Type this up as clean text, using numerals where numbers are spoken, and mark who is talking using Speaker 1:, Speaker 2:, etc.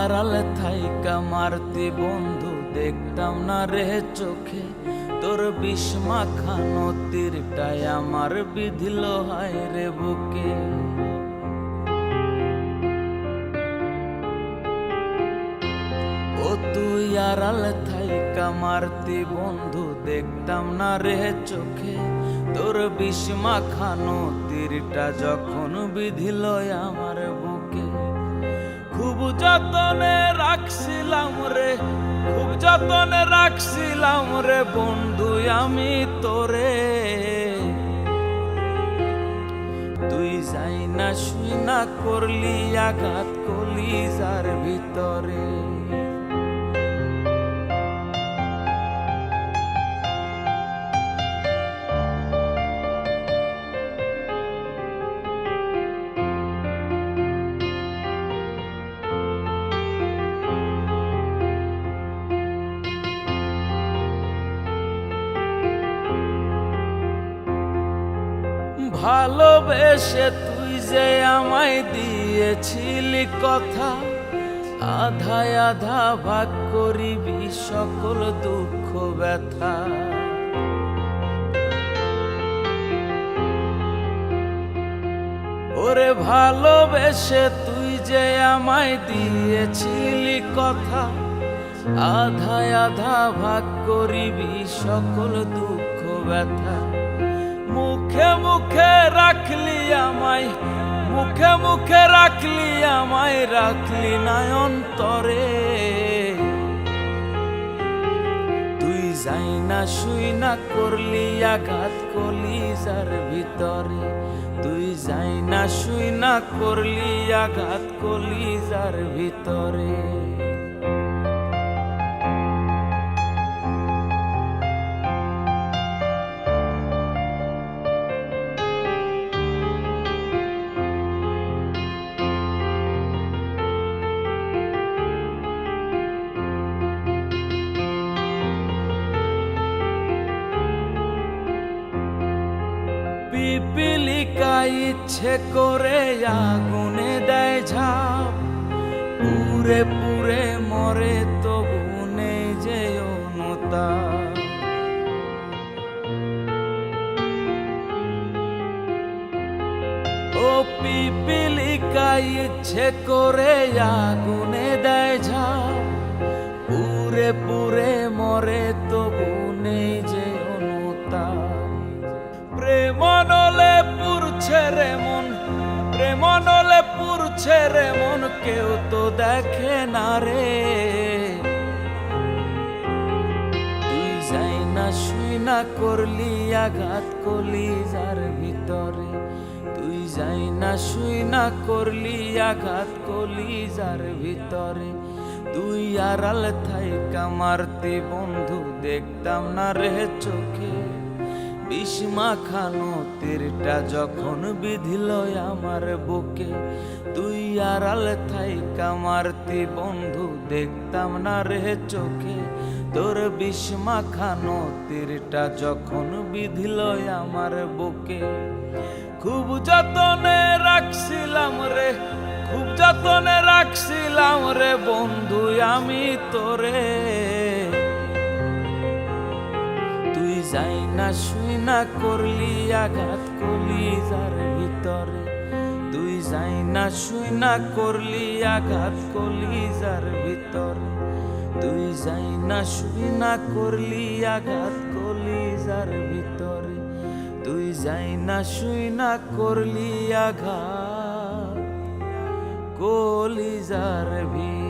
Speaker 1: আড়ালে থাইকা মারতি বন্ধু দেখতাম না রে চোখে, তোর বিষ মাখানো তীরটাই আমার বিধিল হায় রে বুকে। ও তুই আড়ালে থাইকা মারতি বন্ধু দেখতাম না রে চোখে, তোর বিষ মাখানো তীরটা যখন বিধিল আমার বুকে। খুব যতনে রাখছিলাম রে, খুব যতনে রাখছিলাম রে বন্ধু আমি তোরে, তুই যাই না শুই না করলি আঘাত কলিজার ভিতরে। ভালোবেসে তুই যে আমায় দিয়েছিলি কথা, আধায় আধা ভাগ করিবি সকল দুঃখ ব্যথা। ওরে ভালোবেসে তুই যে আমায় দিয়েছিলি কথা, আধায় আধা ভাগ করিবি সকল দুঃখ ব্যথা। মুখে মুখে রাখলি আমায়, মুখে মুখে রাখলি আমায়, রাখলি না অন্তরে। তুই যাই না শুই না করলি আঘাত কলিজার ভিতরে, তুই যাই না শুই না করলি আঘাত কলিজার ভিতরে। পিপিলিকা ইচ্ছে করে আগুনে দেয় ঝাঁপ, পুরে পুরে মরে তবু নেই যে অনুতাপ। ও পিপিলিকা ইচ্ছে করে আগুনে দেয় ঝাঁপ, পুরে পুরে মরে তবু নেই যে অনুতাপ। প্রেম নলে পুরছে রে মন, প্রেম নলে পুরছে রে মন, কেউ তো দেখে না রে। তুই যাই না শুই না করলি আঘাত কলিজার ভিতরে, তুই যাই না শুই না করলি আঘাত কলিজার ভিতরে। তুই আড়াল থাইকা মারতি বন্ধু দেখতাম না রে চোখে, বিষ মাখানো তীরটা যখন বিধিল আমার বুকে। তুই আড়াল থাইকা মারতি বন্ধু দেখতাম না রে চোখে, তোর বিষ মাখানো তীরটা যখন বিধিল আমার বুকে। খুব যতনে রাখছিলাম রে, খুব যতনে রাখছিলাম রে বন্ধু আমি তোরে, তুই যাই না শুই না করলি আঘাত কলিজার ভিতরে, তুই যাই না শুই না করলি আঘাত কলিজার ভিতরে। তুই যাই না শুই না করলি আঘাত কলিজার ভিতরে, তুই যাই না শুই না করলি আঘাত কলিজার ভিতরে।